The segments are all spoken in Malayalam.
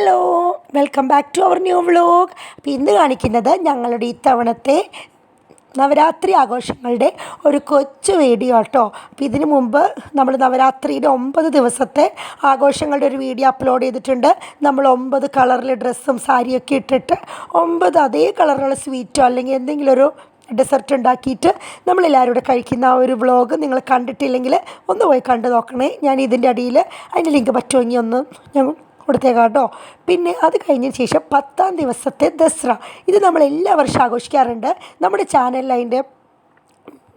Hello, welcome back to our new vlog. അപ്പോൾ ഇന്ന് കാണിക്കുന്നത് ഞങ്ങളുടെ ഇത്തവണത്തെ നവരാത്രി ആഘോഷങ്ങളുടെ ഒരു കൊച്ചു വീഡിയോ കേട്ടോ. അപ്പോൾ ഇതിനു മുമ്പ് നമ്മൾ നവരാത്രിയുടെ 9 ദിവസത്തെ ആഘോഷങ്ങളുടെ ഒരു വീഡിയോ അപ്ലോഡ് ചെയ്തിട്ടുണ്ട്. നമ്മൾ 9 കളറിൽ ഡ്രസ്സും സാരിയൊക്കെ ഇട്ടിട്ട് 9 അതേ കളറുള്ള സ്വീറ്റോ അല്ലെങ്കിൽ എന്തെങ്കിലും ഒരു ഡെസർട്ട് ഉണ്ടാക്കിയിട്ട് നമ്മളെല്ലാവരും കൂടെ കഴിക്കുന്ന ആ ഒരു വ്ളോഗ് നിങ്ങൾ കണ്ടിട്ടില്ലെങ്കിൽ ഒന്ന് പോയി കണ്ടു നോക്കണേ. ഞാൻ ഇതിൻ്റെ അടിയിൽ അതിൻ്റെ ലിങ്ക് പറ്റുമെങ്കിൽ ഒന്ന് ഞാൻ കൊടുത്തേക്കാം കേട്ടോ. പിന്നെ അത് കഴിഞ്ഞതിന് ശേഷം 10ാം ദിവസത്തെ ദസറ, ഇത് നമ്മൾ എല്ലാ വർഷവും ആഘോഷിക്കാറുണ്ട്. നമ്മുടെ ചാനലിൽ അതിൻ്റെ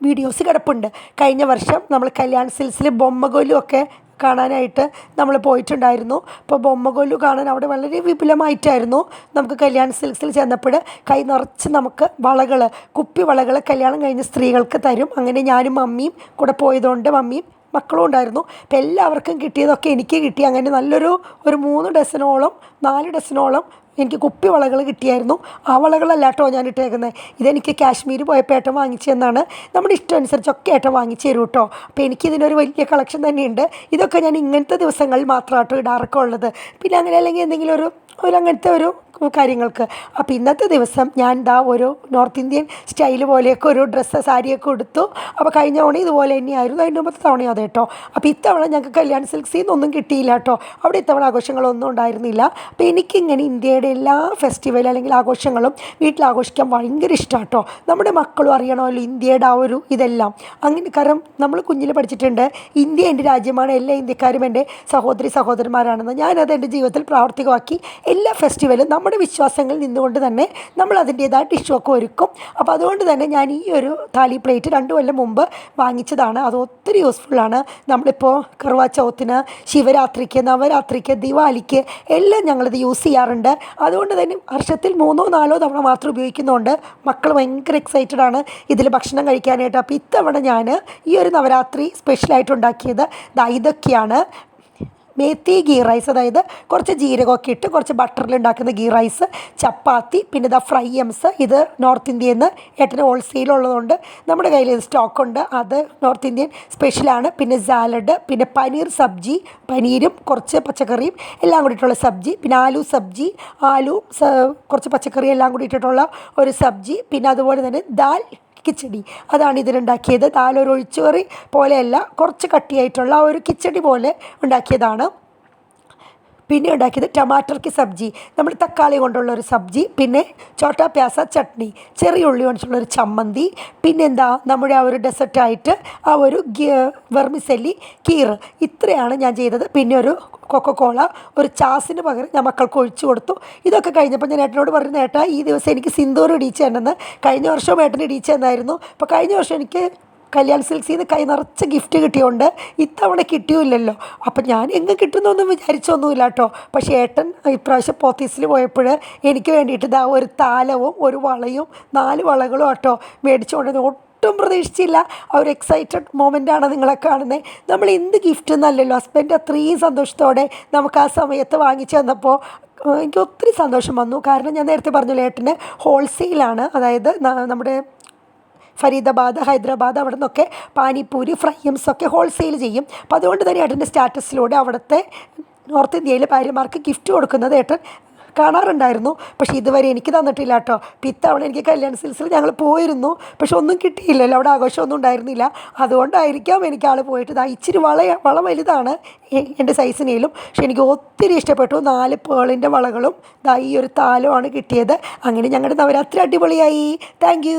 വീഡിയോസ് കിടപ്പുണ്ട്. കഴിഞ്ഞ വർഷം നമ്മൾ കല്യാൺ സിൽസിൽ ബൊമ്മകൊലു ഒക്കെ കാണാനായിട്ട് നമ്മൾ പോയിട്ടുണ്ടായിരുന്നു. അപ്പോൾ ബൊമ്മകൊലു കാണാൻ അവിടെ വളരെ വിപുലമായിട്ടായിരുന്നു. നമുക്ക് കല്യാൺ സിൽക്സിൽ ചെന്നപ്പോൾ കൈ നിറച്ച് നമുക്ക് വളകൾ, കുപ്പി വളകൾ കല്യാണം കഴിഞ്ഞ സ്ത്രീകൾക്ക് തരും. അങ്ങനെ ഞാനും മമ്മിയും കൂടെ പോയതുകൊണ്ട് മമ്മിയും മക്കളും ഉണ്ടായിരുന്നു. അപ്പോൾ എല്ലാവർക്കും കിട്ടിയതൊക്കെ എനിക്ക് കിട്ടി. അങ്ങനെ നല്ലൊരു 3 ഡസനോളം 4 ഡസനോളം എനിക്ക് കുപ്പി വളകൾ കിട്ടിയായിരുന്നു. ആ വളകളല്ല കേട്ടോ ഞാൻ ഇട്ടേക്കുന്നത്. ഇതെനിക്ക് കാശ്മീർ പോയപ്പോൾ ഏട്ടൻ വാങ്ങിച്ചു തന്നാണ്. നമ്മുടെ ഇഷ്ടം അനുസരിച്ചൊക്കെ ഏട്ടൻ വാങ്ങിച്ചു തരും കേട്ടോ. അപ്പോൾ എനിക്കിതിനൊരു വലിയ കളക്ഷൻ തന്നെയുണ്ട്. ഇതൊക്കെ ഞാൻ ഇങ്ങനത്തെ ദിവസങ്ങളിൽ മാത്രമാട്ടോ ഇടാറൊക്കെ ഉള്ളത്. പിന്നെ അങ്ങനെ അല്ലെങ്കിൽ എന്തെങ്കിലും അങ്ങനത്തെ ഒരു കാര്യങ്ങൾക്ക്. അപ്പോൾ ഇന്നത്തെ ദിവസം ഞാൻ ഒരു നോർത്ത് ഇന്ത്യൻ സ്റ്റൈൽ പോലെയൊക്കെ ഒരു ഡ്രസ്സ് സാരിയൊക്കെ എടുത്തു. അപ്പോൾ കഴിഞ്ഞ തവണ ഇതുപോലെ തന്നെയായിരുന്നു. അതിൻ്റെ മുമ്പത്തെ തവണയും അതെ കേട്ടോ. അപ്പോൾ ഇത്തവണ ഞങ്ങൾക്ക് കല്യാൺ സിൽക്സിൽ നിന്നൊന്നും കിട്ടിയില്ല കേട്ടോ. അവിടെ ഇത്തവണ ആഘോഷങ്ങളൊന്നും ഉണ്ടായിരുന്നില്ല. അപ്പോൾ എനിക്കിങ്ങനെ ഇന്ത്യയുടെ എല്ലാ ഫെസ്റ്റിവൽ അല്ലെങ്കിൽ ആഘോഷങ്ങളും വീട്ടിലാഘോഷിക്കാൻ ഭയങ്കര ഇഷ്ടമാണ് കേട്ടോ. നമ്മുടെ മക്കളും അറിയണമല്ലോ ഇന്ത്യയുടെ ആ ഒരു ഇതെല്ലാം. അങ്ങനെ കാരണം നമ്മൾ കുഞ്ഞിൽ പഠിച്ചിട്ടുണ്ട് ഇന്ത്യ എൻ്റെ രാജ്യമാണ്, എല്ലാ ഇന്ത്യക്കാരും എൻ്റെ സഹോദരന്മാരാണെന്ന്. ഞാനത് എൻ്റെ ജീവിതത്തിൽ പ്രാവർത്തികമാക്കി. എല്ലാ ഫെസ്റ്റിവലും നമ്മുടെ വിശ്വാസങ്ങളിൽ നിന്നുകൊണ്ട് തന്നെ നമ്മൾ അതിൻ്റേതായ ഡിഷൊക്കെ ഒരുക്കും. അപ്പോൾ അതുകൊണ്ട് തന്നെ ഞാൻ ഈ ഒരു താലി പ്ലേറ്റ് 2 കൊല്ലം മുമ്പ് വാങ്ങിച്ചതാണ്. അത് ഒത്തിരി യൂസ്ഫുള്ളാണ്. നമ്മളിപ്പോൾ കർവാ ചൗത്തിന്, ശിവരാത്രിക്ക്, നവരാത്രിക്ക്, ദിവാലിക്ക് എല്ലാം ഞങ്ങളിത് യൂസ് ചെയ്യാറുണ്ട്. അതുകൊണ്ട് തന്നെ വർഷത്തിൽ 3 4 തവണ മാത്രം ഉപയോഗിക്കുന്നതുകൊണ്ട് മക്കൾ ഭയങ്കര എക്സൈറ്റഡ് ആണ് ഇതിൽ ഭക്ഷണം കഴിക്കാനായിട്ട്. അപ്പോൾ ഇത്തവണ ഞാൻ ഈ ഒരു നവരാത്രി സ്പെഷ്യലായിട്ട് ഉണ്ടാക്കിയത് ഇതൊക്കെയാണ്. മേത്തി ഗീ റൈസ്, അതായത് കുറച്ച് ജീരകമൊക്കെ ഇട്ട് കുറച്ച് ബട്ടറിൽ ഉണ്ടാക്കുന്ന ഗീ റൈസ്, ചപ്പാത്തി, പിന്നെ ഫ്രൈ എംസ്. ഇത് നോർത്ത് ഇന്ത്യയിൽ നിന്ന് ഏട്ടന് ഹോൾസെയിലുള്ളതുകൊണ്ട് നമ്മുടെ കയ്യിൽ ഇത് സ്റ്റോക്കുണ്ട്. അത് നോർത്ത് ഇന്ത്യൻ സ്പെഷ്യലാണ്. പിന്നെ സാലഡ്, പിന്നെ പനീർ സബ്ജി, പനീരും കുറച്ച് പച്ചക്കറിയും എല്ലാം കൂടിയിട്ടുള്ള സബ്ജി, പിന്നെ ആലു സബ്ജി, കുറച്ച് പച്ചക്കറി എല്ലാം കൂടി ഇട്ടിട്ടുള്ള ഒരു സബ്ജി, പിന്നെ അതുപോലെ തന്നെ ദാൽ കിച്ചടി, അതാണ് ഇതിലുണ്ടാക്കിയത്. ദാലൊരു ഒഴിച്ചുകറി പോലെയല്ല, കുറച്ച് കട്ടിയായിട്ടുള്ള ഒരു കിച്ചടി പോലെ ഉണ്ടാക്കിയതാണ്. പിന്നെ ഉണ്ടാക്കിയത് ടമാറ്റർക്ക് സബ്ജി, നമ്മൾ തക്കാളി കൊണ്ടുള്ളൊരു സബ്ജി, പിന്നെ ചോട്ടാ പ്യാസ ചട്നി, ചെറിയ ഉള്ളി കൊണ്ടുള്ളൊരു ചമ്മന്തി, പിന്നെന്താ നമ്മുടെ ആ ഒരു ഡെസർട്ടായിട്ട് ആ ഒരു വെർമിസെല്ലി കീർ. ഇത്രയാണ് ഞാൻ ചെയ്തത്. പിന്നെ ഒരു കൊക്കക്കോള, ഒരു ചാസിന് പകരം ഞാൻ മക്കൾക്ക് ഒഴിച്ചു കൊടുത്തു. ഇതൊക്കെ കഴിഞ്ഞപ്പോൾ ഞാൻ ഏട്ടനോട് പറഞ്ഞു, ഏട്ടാ ഈ ദിവസം എനിക്ക് സിന്ദൂർ ഇടിച്ച് തന്നെന്ന്. കഴിഞ്ഞ വർഷവും ഏട്ടൻ ഇടിച്ച് തന്നായിരുന്നു. അപ്പോൾ കഴിഞ്ഞ വർഷം എനിക്ക് കല്യാൺ സിൽക്സിൽ നിന്ന് കൈ നിറച്ച് ഗിഫ്റ്റ് കിട്ടിയോണ്ട് ഇത്തവണ കിട്ടിയില്ലല്ലോ. അപ്പം ഞാൻ എങ്ങ് കിട്ടുന്നൊന്നും വിചാരിച്ചൊന്നുമില്ല കേട്ടോ. പക്ഷേ ഏട്ടൻ ഇപ്രാവശ്യം പോത്തീസിൽ പോയപ്പോൾ എനിക്ക് വേണ്ടിയിട്ട് ഒരു താലവും ഒരു വളയും 4 വളകളും കേട്ടോ മേടിച്ചുകൊണ്ട് ഒട്ടും പ്രതീക്ഷിച്ചില്ല. ആ ഒരു എക്സൈറ്റഡ് മൊമെൻ്റാണ് നിങ്ങളെ കാണുന്നത്. നമ്മൾ എന്ത് ഗിഫ്റ്റ് എന്നല്ലല്ലോ, ഹസ്ബൻഡ് അത്രയും സന്തോഷത്തോടെ നമുക്ക് ആ സമയത്ത് വാങ്ങിച്ചു തന്നപ്പോൾ എനിക്ക് ഒത്തിരി സന്തോഷം വന്നു. കാരണം ഞാൻ നേരത്തെ പറഞ്ഞല്ലോ ഏട്ടന് ഹോൾസെയിലാണ്, അതായത് നമ്മുടെ ഫരീദാബാദ്, ഹൈദരാബാദ് അവിടെ നിന്നൊക്കെ പാനിപ്പൂരി, ഫ്രൈംസൊക്കെ ഹോൾസെയിൽ ചെയ്യും. അപ്പോൾ അതുകൊണ്ട് തന്നെ ഏട്ടൻ്റെ സ്റ്റാറ്റസിലൂടെ അവിടുത്തെ നോർത്ത് ഇന്ത്യയിലെ ഭാര്യമാർക്ക് ഗിഫ്റ്റ് കൊടുക്കുന്നത് ഏട്ടൻ കാണാറുണ്ടായിരുന്നു. പക്ഷേ ഇതുവരെ എനിക്ക് തന്നിട്ടില്ല കേട്ടോ. അപ്പോൾ ഇത്തവണ എനിക്ക് കല്യാൺ സിൽസിൽ ഞങ്ങൾ പോയിരുന്നു, പക്ഷെ ഒന്നും കിട്ടിയില്ലല്ലോ, അവിടെ ആഘോഷമൊന്നും ഉണ്ടായിരുന്നില്ല. അതുകൊണ്ടായിരിക്കാം എനിക്ക് ആൾ പോയിട്ട് ഇച്ചിരി വള വലുതാണ് എൻ്റെ സൈസിനേലും. പക്ഷെ എനിക്ക് ഒത്തിരി ഇഷ്ടപ്പെട്ടു. 4 പേളിൻ്റെ വളകളും ഈ ഒരു താലമാണ് കിട്ടിയത്. അങ്ങനെ ഞങ്ങളുടെ നവരാത്രി അടിപൊളിയായി. Thank you.